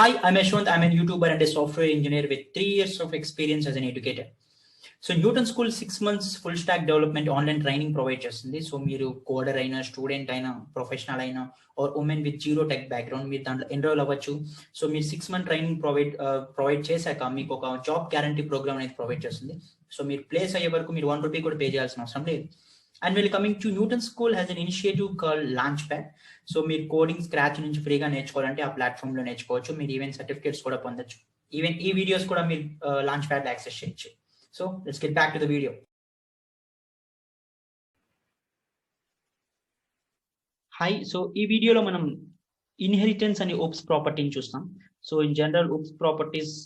Hi, I'm Ashwant. I'm a YouTuber and a software engineer with 3 years of experience as an educator. So Newton School 6 months full stack development online training provide చేస్తుంది. So మీరు coder అయినా student అయినా professional అయినా or women with zero tech background మీరు దాంట్లో enrol అవ్వచ్చు. So మీరు 6 month training provide చేశాక మీకు ఒక జాబ్ గ్యారంటీ ప్రోగ్రామ్ అనేది ప్రొవైడ్ చేస్తుంది. సో మీరు ప్లేస్ అయ్యే వరకు మీరు ₹1 కూడా పే చేయాల్సిన అవసరం లేదు. And when coming to Newton School has an initiative called Launchpad. So మీరు కోడింగ్ స్క్రాచ్ నుంచి ఫ్రీగా నేర్చుకోవాలంటే ఆ ప్లాట్ఫామ్ లో నేర్చుకోవచ్చు. మీరు ఈవెన్ సర్టిఫికేట్స్ కూడా పొందొచ్చు. ఈవెన్ ఈ వీడియోస్ కూడా మీరు లాంచ్ ప్యాడ్ యాక్సెస్ చేయొచ్చు. So let's get back to the video. Hi, so ఈ వీడియోలో మనం ఇన్హెరిటెన్స్ అనే ఓప్స్ ప్రాపర్టీని చూస్తాం. So in general ops properties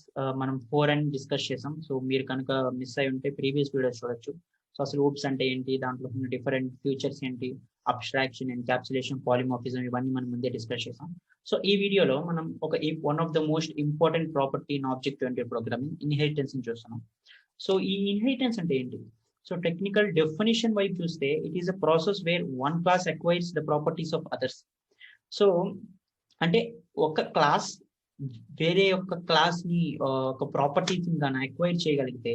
మనం 4 అని డిస్కస్ చేసాం. సో మీరు కనుక మిస్ అయి ఉంటే ప్రీవియస్ వీడియోస్ చూడొచ్చు. సో అసలు ఓప్స్ అంటే ఏంటి, దాంట్లో ఉన్న డిఫరెంట్ ఫ్యూచర్స్ ఏంటి, అబ్స్ట్రాక్షన్, ఎన్క్యాప్సులేషన్, పాలిమార్ఫిజం, ఇవన్నీ మనం ముందే డిస్కస్ చేసాం. సో ఈ వీడియోలో మనం one of the most important property in object oriented programming, inheritance ని చూస్తున్నాం. సో ఈ ఇన్హెరిటెన్స్ అంటే ఏంటి? సో టెక్నికల్ డెఫినిషన్ వైపు చూస్తే it is a process where one class acquires the properties of others. So అంటే ఒక క్లాస్ వేరే ఒక క్లాస్ ని ఒక ప్రాపర్టీస్ కానీ అక్వైర్ చేయగలిగితే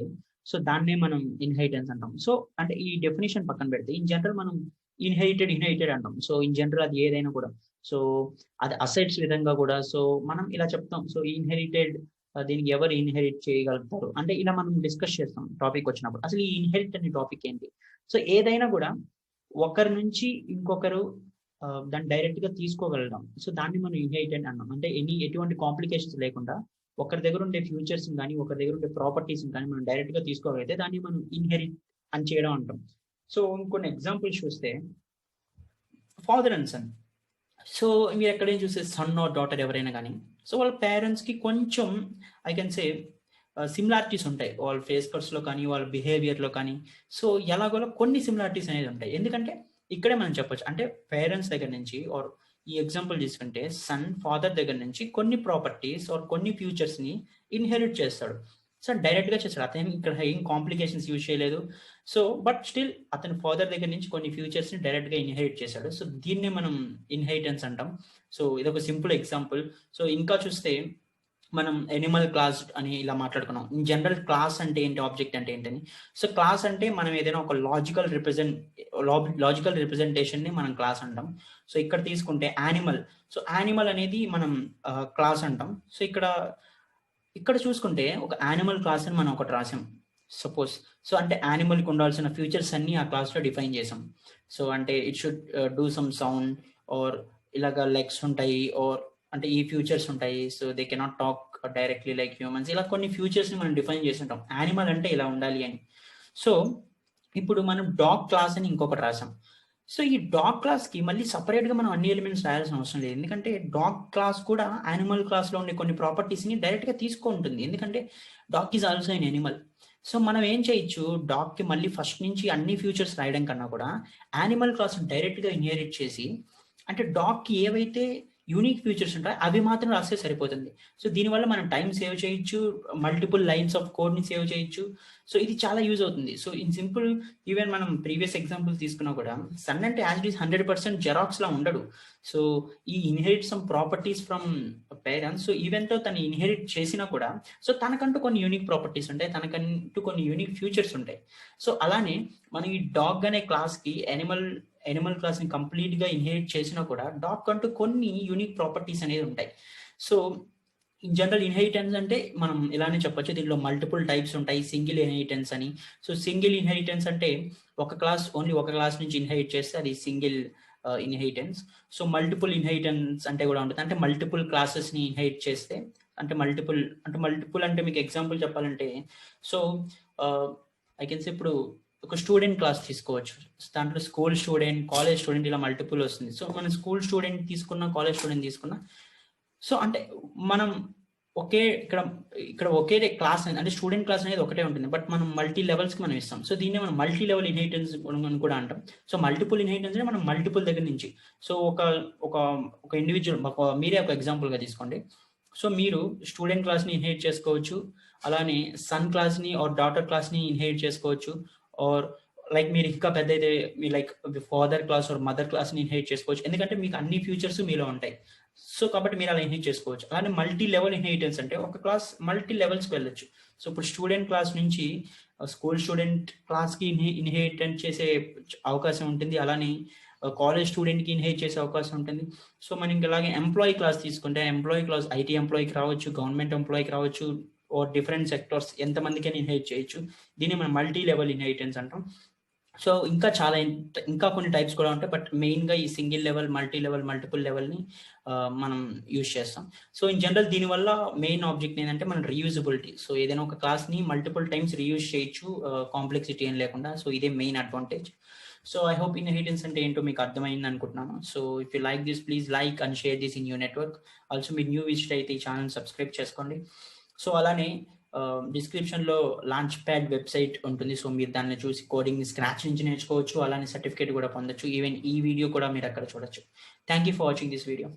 సో దాన్నే మనం ఇన్హెరిటెన్స్ అంటాం. సో అంటే ఈ డెఫినేషన్ పక్కన పెడితే ఇన్ జనరల్ మనం ఇన్హెరిటెడ్ అంటాం. సో ఇన్ జనరల్ అది ఏదైనా కూడా, సో అది అసెట్స్ విధంగా కూడా సో మనం ఇలా చెప్తాం. సో ఇన్హెరిటెడ్ దీనికి ఎవరు ఇన్హెరిట్ చేయగలుగుతారు అంటే ఇలా మనం డిస్కస్ చేస్తాం టాపిక్ వచ్చినప్పుడు. అసలు ఈ ఇన్హెరిట్ అనే టాపిక్ ఏంటి? సో ఏదైనా కూడా ఒకరి నుంచి ఇంకొకరు దాన్ని డైరెక్ట్ గా తీసుకోగలడం. సో దాన్ని మనం ఇన్హెరిటెడ్ అన్నాం. అంటే ఎటువంటి కాంప్లికేషన్స్ లేకుండా ఒకరి దగ్గర ఉండే ఫ్యూచర్స్ కానీ ఒకరి దగ్గర ఉండే ప్రాపర్టీస్ కానీ మనం డైరెక్ట్ గా తీసుకోగలిగితే దాన్ని మనం ఇన్హెరిట్ అని చేయడం అంటాం. సో ఇంకొన్ని ఎగ్జాంపుల్స్ చూస్తే ఫాదర్ అండ్ సన్. సో మీరు ఎక్కడైనా చూస్తే సన్ ఆర్ డాటర్ ఎవరైనా కానీ సో వాళ్ళ పేరెంట్స్ కి కొంచెం ఐ కెన్ సే సిమిలారిటీస్ ఉంటాయి. వాళ్ళ ఫేస్ కట్స్ లో కానీ వాళ్ళ బిహేవియర్ లో కానీ సో ఎలాగోలా కొన్ని సిమిలారిటీస్ అనేది ఉంటాయి. ఎందుకంటే ఇక్కడే మనం చెప్పొచ్చు అంటే పేరెంట్స్ దగ్గర నుంచి ఆర్ ఈ ఎగ్జాంపుల్ తీసుకుంటే సన్ ఫాదర్ దగ్గర నుంచి కొన్ని ప్రాపర్టీస్ ఆర్ కొన్ని ఫ్యూచర్స్ ని ఇన్హెరిట్ చేస్తాడు. సో డైరెక్ట్ గా చేస్తాడు. అతను ఇక్కడ ఏం కాంప్లికేషన్స్ యూజ్ చేయలేదు. సో బట్ స్టిల్ అతని ఫాదర్ దగ్గర నుంచి కొన్ని ఫ్యూచర్స్ ని డైరెక్ట్ గా ఇన్హెరిట్ చేశాడు. సో దీన్ని మనం ఇన్హెరిటెన్స్ అంటాం. సో ఇది ఒక సింపుల్ ఎగ్జాంపుల్. సో ఇంకా చూస్తే మనం ఎనిమల్ క్లాస్ అని ఇలా మాట్లాడుకున్నాం. ఇన్ జనరల్ క్లాస్ అంటే ఏంటి, ఆబ్జెక్ట్ అంటే ఏంటని. సో క్లాస్ అంటే మనం ఏదైనా ఒక లాజికల్ రిప్రజెంటేషన్ ని మనం క్లాస్ అంటాం. సో ఇక్కడ తీసుకుంటే యానిమల్. సో యానిమల్ అనేది మనం క్లాస్ అంటాం. సో ఇక్కడ చూసుకుంటే ఒక యానిమల్ క్లాస్ అని మనం ఒకటి రాసాం సపోజ్. సో అంటే యానిమల్ కి ఉండాల్సిన ఫ్యూచర్స్ అన్ని ఆ క్లాస్ లో డిఫైన్ చేసాం. సో అంటే it should do some sound or ఇలాగా లెగ్స్ ఉంటాయి ఆర్ అంటే ఈ ఫ్యూచర్స్ ఉంటాయి. So they cannot talk directly like humans. ఇలా కొన్ని ఫ్యూచర్స్ ని మనం డిఫైన్ చేసి ఉంటాం. యానిమల్ అంటే ఇలా ఉండాలి అని. సో ఇప్పుడు మనం డాగ్ క్లాస్ అని ఇంకొకటి రాసాం. సో ఈ డాగ్ క్లాస్ కి మళ్ళీ సపరేట్ గా మనం అన్ని ఎలిమెంట్స్ రాయాల్సిన అవసరం లేదు. ఎందుకంటే డాగ్ క్లాస్ కూడా యానిమల్ క్లాస్ లో ఉండే కొన్ని ప్రాపర్టీస్ ని డైరెక్ట్ గా తీసుకుంటుంది. ఎందుకంటే dog is also an Animal. So మనం ఏం చేయొచ్చు, డాగ్ కి మళ్ళీ ఫస్ట్ నుంచి అన్ని ఫ్యూచర్స్ రాయడం కన్నా కూడా యానిమల్ క్లాస్ డైరెక్ట్ గా ఇన్హెరిట్ చేసి అంటే డాగ్ కి ఏవైతే యూనిక్ ఫీచర్స్ ఉంటాయి అవి మాత్రం రాస్తే సరిపోతుంది. సో దీనివల్ల మనం టైం సేవ్ చేయొచ్చు, మల్టిపుల్ లైన్స్ ఆఫ్ కోడ్ ని సేవ్ చేయొచ్చు. సో ఇది చాలా యూజ్ అవుతుంది. సో ఇన్ సింపుల్ ఈవెన్ మనం ప్రీవియస్ ఎగ్జాంపుల్ తీసుకున్నా కూడా సన్ అంటే యాజ్ ఇట్ ఈస్ 100% జెరాక్స్ లా ఉండడు. సో ఈ inherit some properties from parents. So even తో తను ఇన్హెరిట్ చేసినా కూడా సో తనకంటూ కొన్ని యూనిక్ ప్రాపర్టీస్ ఉంటాయి, తనకంటూ కొన్ని యూనిక్ ఫ్యూచర్స్ ఉంటాయి. సో అలానే మనం ఈ డాగ్ అనే క్లాస్ కి ఎనిమల్ క్లాస్ ని కంప్లీట్ గా ఇన్హెరిట్ చేసినా కూడా డాగ్ కంటూ కొన్ని యూనిక్ ప్రాపర్టీస్ అనేది ఉంటాయి. సో ఇన్ జనరల్ ఇన్హెరిటెన్స్ అంటే మనం ఇలానే చెప్పొచ్చు. దీనిలో మల్టిపుల్ టైప్స్ ఉంటాయి. సింగిల్ ఇన్హెరిటెన్స్ అని. సో సింగిల్ ఇన్హెరిటెన్స్ అంటే ఓన్లీ ఒక క్లాస్ నుంచి ఇన్హెరిట్ చేస్తే అది single inheritance. So multiple inheritance అంటే కూడా ఉంటుంది. అంటే మల్టిపుల్ క్లాసెస్ ని ఇన్హెరిట్ చేస్తే అంటే మల్టిపుల్ అంటే మీకు ఎగ్జాంపుల్ చెప్పాలంటే సో ఐ కెన్ సే ఇప్పుడు ఒక స్టూడెంట్ క్లాస్ తీసుకోవచ్చు. దాంట్లో స్కూల్ స్టూడెంట్, కాలేజ్ స్టూడెంట్ ఇలా మల్టిపుల్ వస్తుంది. సో మనం స్కూల్ స్టూడెంట్ తీసుకున్నా, కాలేజ్ స్టూడెంట్ తీసుకున్నా సో అంటే మనం ఇక్కడ ఒకే క్లాస్ అంటే స్టూడెంట్ క్లాస్ అనేది ఒకటే ఉంటుంది. బట్ మనం మల్టీ లెవెల్స్ కి మనం ఇస్తాం. సో దీన్ని మనం మల్టీ లెవెల్ ఇన్హెరిటెన్స్ అని కూడా అంటాం. సో మల్టిపుల్ ఇన్హెరిటెన్స్ అంటే మనం మల్టిపుల్ దగ్గర నుంచి సో ఒక ఇండివిజువల్ మీరే ఒక ఎగ్జాంపుల్ గా తీసుకోండి. సో మీరు స్టూడెంట్ క్లాస్ ని ఇన్హెరిట్ చేసుకోవచ్చు, అలానే సన్ క్లాస్ ని ఆర్ డాటర్ క్లాస్ ని ఇన్హెరిట్ చేసుకోవచ్చు, ఆర్ లైక్ మీరు ఇంకా పెద్ద అయితే మీ like father class or mother class ని ఇన్హెరిట్ చేసుకోవచ్చు. ఎందుకంటే మీకు అన్ని ఫ్యూచర్స్ మీలో ఉంటాయి. సో కాబట్టి మీరు అలా ఇన్హెరిట్ చేసుకోవచ్చు. అలానే మల్టీ లెవెల్ ఇన్హెరిటెన్స్ అంటే ఒక క్లాస్ మల్టీ లెవెల్స్‌కి వెళ్ళొచ్చు. సో ఇప్పుడు స్టూడెంట్ క్లాస్ నుంచి స్కూల్ స్టూడెంట్ క్లాస్‌కి ఇన్హెరిటెన్స్ చేసే అవకాశం ఉంటుంది. అలానే కాలేజ్ స్టూడెంట్‌కి ఇన్హెరిట్ చేసే అవకాశం ఉంటుంది. సో మనం ఇంక అలాగే ఎంప్లాయీ క్లాస్ తీసుకుంటే ఎంప్లాయీ క్లాస్ ఐటీ ఎంప్లాయీకి రావచ్చు, గవర్నమెంట్ ఎంప్లాయీకి రావచ్చు, ఆర్ డిఫరెంట్ సెక్టార్స్ ఎంతమందికైనా ఇన్హెరిట్ చేయొచ్చు. దీన్ని మనం మల్టీ లెవెల్ ఇన్హెరిటెన్స్ అంటాం. సో ఇంకా చాలా ఇంకా కొన్ని టైప్స్ కూడా ఉంటాయి. బట్ మెయిన్‌గా ఈ single level, multi level, multiple లెవెల్‌ని మనం యూజ్ చేస్తాం. సో ఇన్ జనరల్ దీనివల్ల మెయిన్ ఆబ్జెక్ట్ ఏంటంటే మన రీయూజబిలిటీ. సో ఏదైనా ఒక క్లాస్‌ని మల్టిపుల్ టైమ్స్ రీయూజ్ చేయొచ్చు కాంప్లెక్సిటీ ఏం లేకుండా. సో ఇదే main advantage. So I hope inheritance అంటే ఏంటో మీకు అర్థమైంది అనుకుంటున్నాను. So if you like this please like and share this in your network. Also మీరు న్యూ విజిట్ అయితే ఈ ఛానెల్ సబ్స్క్రైబ్ చేసుకోండి. సో అలానే డిస్క్రిప్షన్‌లో లాంచ్ ప్యాడ్ వెబ్సైట్ ఉంటుంది. సో మీరు దాన్ని చూసి కోడింగ్ స్క్రాచ్ నుంచి నేర్చుకోవచ్చు. అలానే సర్టిఫికేట్ కూడా పొందొచ్చు. ఈవెన్ ఈ వీడియో కూడా మీరు అక్కడ చూడొచ్చు. Thank you for watching this video.